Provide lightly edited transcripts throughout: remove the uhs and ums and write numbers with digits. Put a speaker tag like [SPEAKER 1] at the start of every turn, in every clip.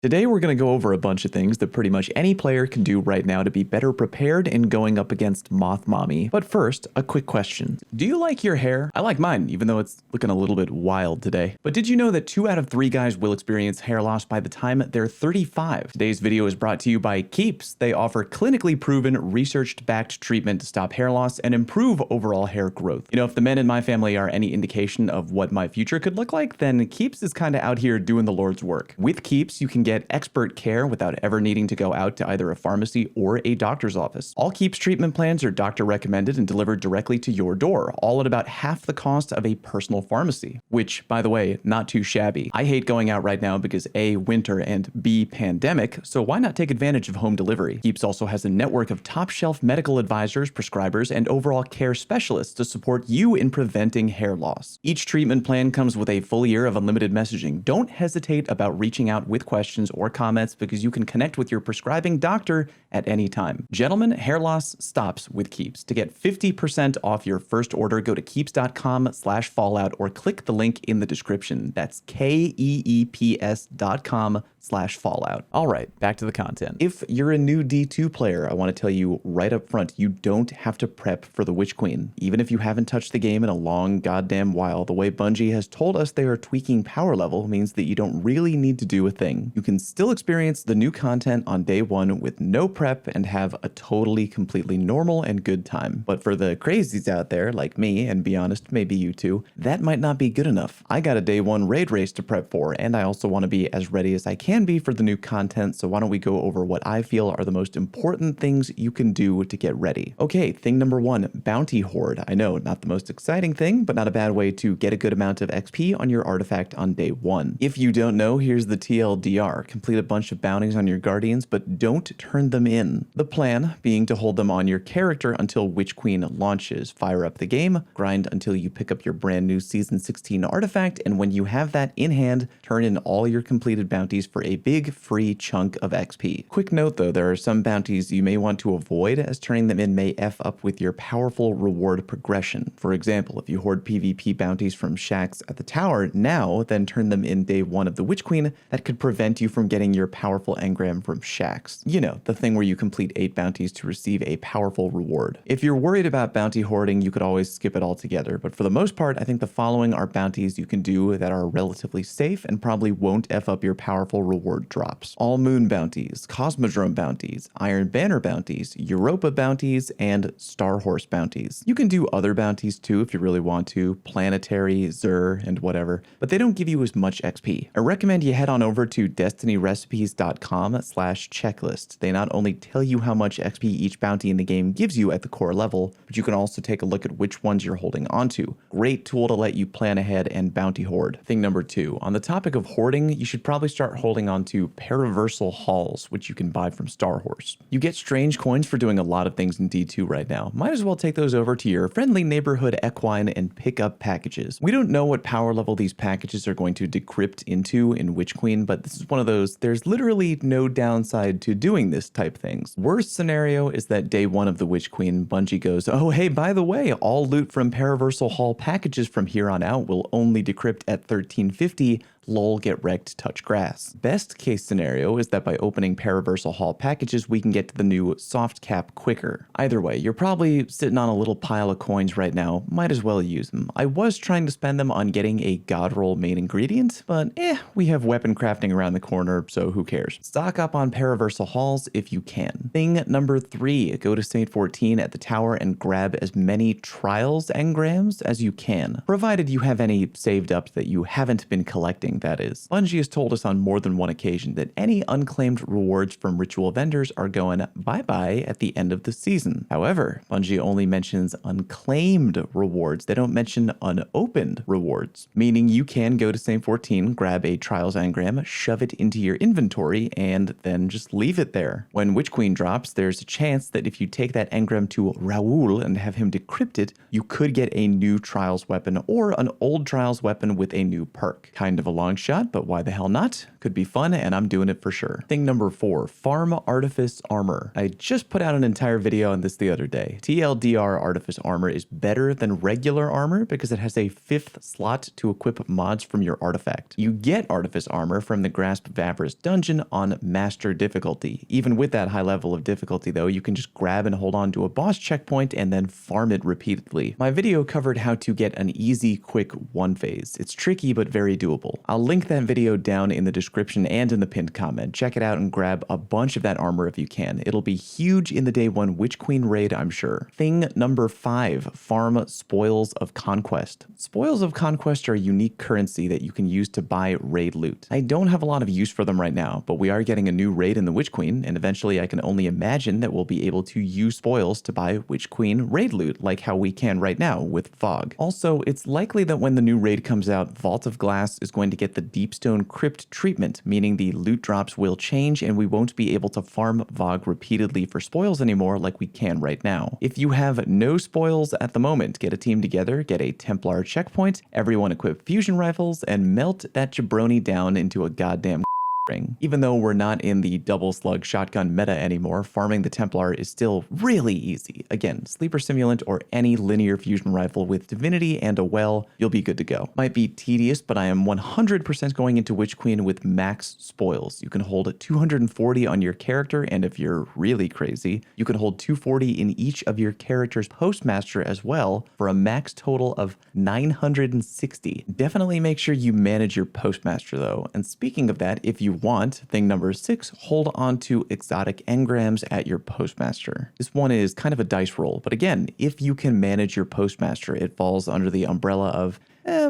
[SPEAKER 1] Today we're going to go over a bunch of things that pretty much any player can do right now to be better prepared in going up against Moth Mommy. But first, a quick question. Do you like your hair? I like mine, even though it's looking a little bit wild today. But did you know that 2 out of 3 guys will experience hair loss by the time they're 35? Today's video is brought to you by Keeps. They offer clinically proven, research-backed treatment to stop hair loss and improve overall hair growth. You know, if the men in my family are any indication of what my future could look like, then Keeps is kind of out here doing the Lord's work. With Keeps, you can get expert care without ever needing to go out to either a pharmacy or a doctor's office. All Keeps treatment plans are doctor recommended and delivered directly to your door, all at about half the cost of a personal pharmacy, which, by the way, not too shabby. I hate going out right now because A, winter, and B, pandemic, so why not take advantage of home delivery? Keeps also has a network of top-shelf medical advisors, prescribers, and overall care specialists to support you in preventing hair loss. Each treatment plan comes with a full year of unlimited messaging. Don't hesitate about reaching out with questions or comments because you can connect with your prescribing doctor at any time. Gentlemen, hair loss stops with Keeps. To get 50% off your first order, go to keeps.com/fallout or click the link in the description. That's keeps.com/fallout. All right, back to the content. If you're a new D2 player, I want to tell you right up front, you don't have to prep for the Witch Queen. Even if you haven't touched the game in a long goddamn while, the way Bungie has told us they are tweaking power level means that you don't really need to do a thing. You can still experience the new content on day 1 with no prep and have a totally, completely normal and good time. But for the crazies out there, like me, and be honest, maybe you too, that might not be good enough. I got a day 1 raid race to prep for, and I also want to be as ready as I can be for the new content, so why don't we go over what I feel are the most important things you can do to get ready. Okay, thing number 1, Bounty Hoard. I know, not the most exciting thing, but not a bad way to get a good amount of XP on your artifact on day 1. If you don't know, here's the TLDR. Complete a bunch of bounties on your guardians, but don't turn them in. The plan being to hold them on your character until Witch Queen launches. Fire up the game, grind until you pick up your brand new Season 16 artifact, and when you have that in hand, turn in all your completed bounties for a big free chunk of XP. Quick note though, there are some bounties you may want to avoid, as turning them in may F up with your powerful reward progression. For example, if you hoard PvP bounties from shacks at the tower now, then turn them in day 1 of the Witch Queen, that could prevent you from getting your powerful engram from shacks. You know, the thing where you complete 8 bounties to receive a powerful reward. If you're worried about bounty hoarding, you could always skip it altogether, but for the most part, I think the following are bounties you can do that are relatively safe and probably won't F up your powerful reward drops. All Moon bounties, Cosmodrome bounties, Iron Banner bounties, Europa bounties, and Star Horse bounties. You can do other bounties too if you really want to, Planetary, Zur, and whatever, but they don't give you as much XP. I recommend you head on over to destinyrecipes.com/checklist. They not only tell you how much XP each bounty in the game gives you at the core level, but you can also take a look at which ones you're holding onto. Great tool to let you plan ahead and bounty hoard. Thing number 2, on the topic of hoarding, you should probably start holding onto Paraversal Halls, which you can buy from Star Horse. You get strange coins for doing a lot of things in D2 right now. Might as well take those over to your friendly neighborhood equine and pick up packages. We don't know what power level these packages are going to decrypt into in Witch Queen, but this is one of those, there's literally no downside to doing this type things. Worst scenario is that day 1 of the Witch Queen, Bungie goes, oh hey, by the way, all loot from Paraversal Hall packages from here on out will only decrypt at 1350, lol, get wrecked, touch grass. Best case scenario is that by opening Paraversal Hall packages, we can get to the new soft cap quicker. Either way, you're probably sitting on a little pile of coins right now, might as well use them. I was trying to spend them on getting a God Roll main ingredient, but we have weapon crafting around the corner, so who cares? Stock up on Paraversal Halls if you can. Thing number 3, go to Saint 14 at the tower and grab as many trials engrams as you can, provided you have any saved up that you haven't been collecting, that is. Bungie has told us on more than one occasion that any unclaimed rewards from ritual vendors are going bye-bye at the end of the season. However, Bungie only mentions unclaimed rewards. They don't mention unopened rewards, meaning you can go to Saint 14, grab a Trials engram, shove it into your inventory, and then just leave it there. When Witch Queen drops, there's a chance that if you take that engram to Raoul and have him decrypt it, you could get a new Trials weapon or an old Trials weapon with a new perk. Kind of a long shot, but why the hell not? Could be fun, and I'm doing it for sure. Thing number 4, farm artifice armor. I just put out an entire video on this the other day. TLDR artifice armor is better than regular armor because it has a 5th slot to equip mods from your artifact. You get artifice armor from the Grasp of Avarice dungeon on master difficulty. Even with that high level of difficulty though, you can just grab and hold on to a boss checkpoint and then farm it repeatedly. My video covered how to get an easy, quick one phase. It's tricky but very doable. I'll link that video down in the description and in the pinned comment. Check it out and grab a bunch of that armor if you can. It'll be huge in the day 1 Witch Queen raid, I'm sure. Thing number 5, farm Spoils of Conquest. Spoils of Conquest are a unique currency that you can use to buy raid loot. I don't have a lot of use for them right now, but we are getting a new raid in the Witch Queen, and eventually I can only imagine that we'll be able to use spoils to buy Witch Queen raid loot like how we can right now with VoG. Also, it's likely that when the new raid comes out, Vault of Glass is going to get the Deepstone Crypt treatment, meaning the loot drops will change and we won't be able to farm VoG repeatedly for spoils anymore like we can right now. If you have no spoils at the moment, get a team together, get a Templar checkpoint, everyone equip fusion rifles, and melt that jabroni down into a goddamn ring. Even though we're not in the double slug shotgun meta anymore, farming the Templar is still really easy. Again, Sleeper Simulant or any linear fusion rifle with Divinity and a well, you'll be good to go. Might be tedious, but I am 100% going into Witch Queen with max spoils. You can hold 240 on your character, and if you're really crazy, you can hold 240 in each of your character's postmaster as well for a max total of 960. Definitely make sure you manage your postmaster though. And speaking of that, if you want, thing number 6, hold on to exotic engrams at your postmaster. This one is kind of a dice roll, but again, if you can manage your postmaster, it falls under the umbrella of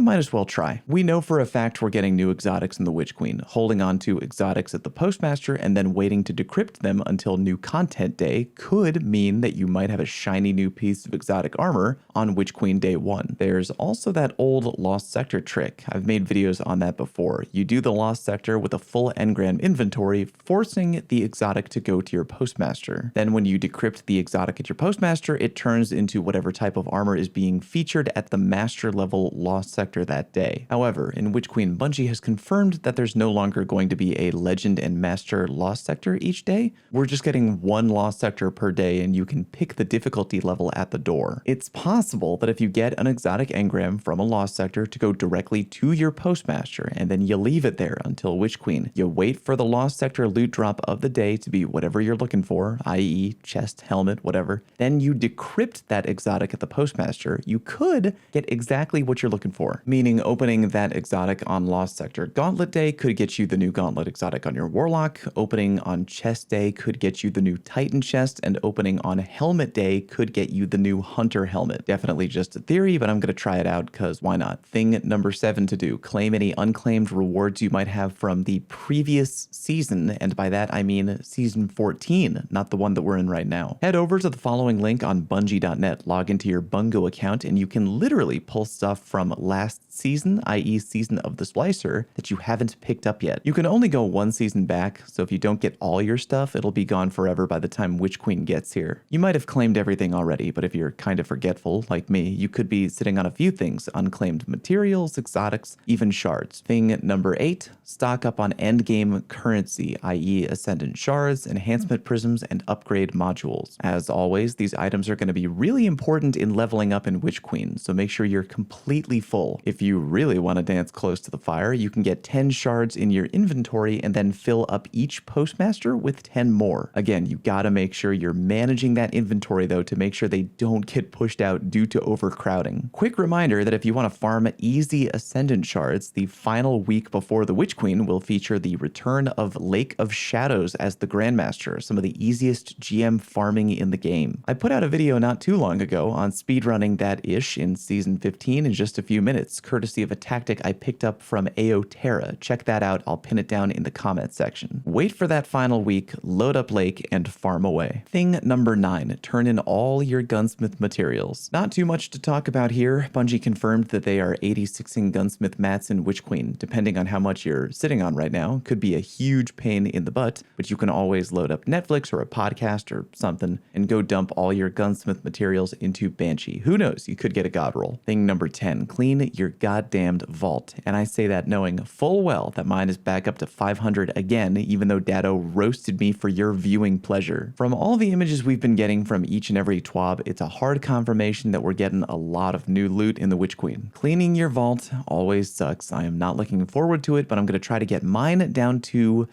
[SPEAKER 1] might as well try. We know for a fact we're getting new exotics in the Witch Queen. Holding on to exotics at the postmaster and then waiting to decrypt them until new content day could mean that you might have a shiny new piece of exotic armor on Witch Queen day 1. There's also that old Lost Sector trick. I've made videos on that before. You do the Lost Sector with a full engram inventory, forcing the exotic to go to your postmaster. Then when you decrypt the exotic at your postmaster, it turns into whatever type of armor is being featured at the master level Lost Sector that day. However, in Witch Queen, Bungie has confirmed that there's no longer going to be a Legend and Master Lost Sector each day. We're just getting one Lost Sector per day, and you can pick the difficulty level at the door. It's possible that if you get an exotic engram from a Lost Sector to go directly to your postmaster, and then you leave it there until Witch Queen, you wait for the Lost Sector loot drop of the day to be whatever you're looking for, i.e. chest, helmet, whatever, then you decrypt that exotic at the postmaster, you could get exactly what you're looking for, meaning opening that exotic on Lost Sector Gauntlet Day could get you the new Gauntlet exotic on your Warlock, opening on Chest Day could get you the new Titan chest, and opening on Helmet Day could get you the new Hunter helmet. Definitely just a theory, but I'm going to try it out because why not? Thing number 7 to do, claim any unclaimed rewards you might have from the previous season, and by that I mean season 14, not the one that we're in right now. Head over to the following link on bungie.net, log into your Bungo account, and you can literally pull stuff from last season, i.e. season of the Splicer, that you haven't picked up yet. You can only go one season back, so if you don't get all your stuff, it'll be gone forever by the time Witch Queen gets here. You might have claimed everything already, but if you're kind of forgetful, like me, you could be sitting on a few things: unclaimed materials, exotics, even shards. Thing number 8, stock up on endgame currency, i.e. Ascendant shards, enhancement prisms, and upgrade modules. As always, these items are going to be really important in leveling up in Witch Queen, so make sure you're completely full. If you really want to dance close to the fire, you can get 10 shards in your inventory and then fill up each postmaster with 10 more. Again, you gotta make sure you're managing that inventory though to make sure they don't get pushed out due to overcrowding. Quick reminder that if you want to farm easy Ascendant shards, the final week before the Witch Queen will feature the return of Lake of Shadows as the Grandmaster, some of the easiest GM farming in the game. I put out a video not too long ago on speedrunning that ish in season 15 in just a few minutes, courtesy of a tactic I picked up from Aoterra. Check that out, I'll pin it down in the comment section. Wait for that final week, load up Lake, and farm away. Thing number 9, turn in all your gunsmith materials. Not too much to talk about here. Bungie confirmed that they are 86ing gunsmith mats in Witch Queen. Depending on how much you're sitting on right now, could be a huge pain in the butt, but you can always load up Netflix or a podcast or something and go dump all your gunsmith materials into Banshee. Who knows, you could get a god roll. Thing number 10, clean clean your goddamned vault. And I say that knowing full well that mine is back up to 500 again, even though Dado roasted me for your viewing pleasure. From all the images we've been getting from each and every TWAB, it's a hard confirmation that we're getting a lot of new loot in the Witch Queen. Cleaning your vault always sucks. I am not looking forward to it, but I'm going to try to get mine down to,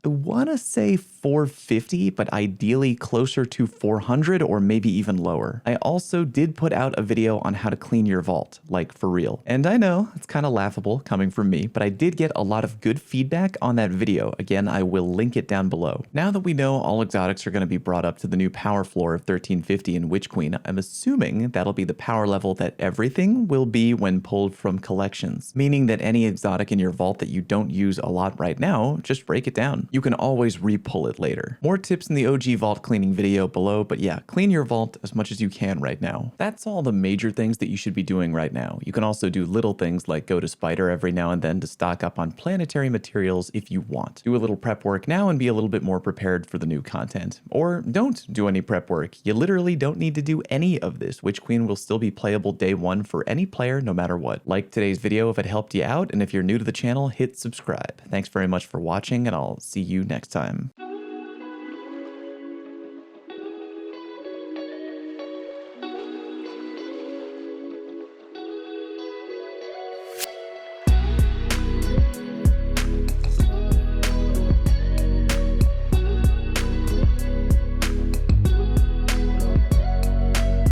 [SPEAKER 1] I want to say 450, but ideally closer to 400 or maybe even lower. I also did put out a video on how to clean your vault, like for real. And I know it's kind of laughable coming from me, but I did get a lot of good feedback on that video. Again, I will link it down below. Now that we know all exotics are going to be brought up to the new power floor of 1350 in Witch Queen, I'm assuming that'll be the power level that everything will be when pulled from collections, meaning that any exotic in your vault that you don't use a lot right now, just break it down. You can always re-pull it later. More tips in the OG vault cleaning video below, but yeah, clean your vault as much as you can right now. That's all the major things that you should be doing right now. You can also do little things like go to Spider every now and then to stock up on planetary materials if you want. Do a little prep work now and be a little bit more prepared for the new content. Or don't do any prep work. You literally don't need to do any of this. Witch Queen will still be playable day one for any player no matter what. Like today's video if it helped you out, and if you're new to the channel, hit subscribe. Thanks very much for watching, and I'll see you next time.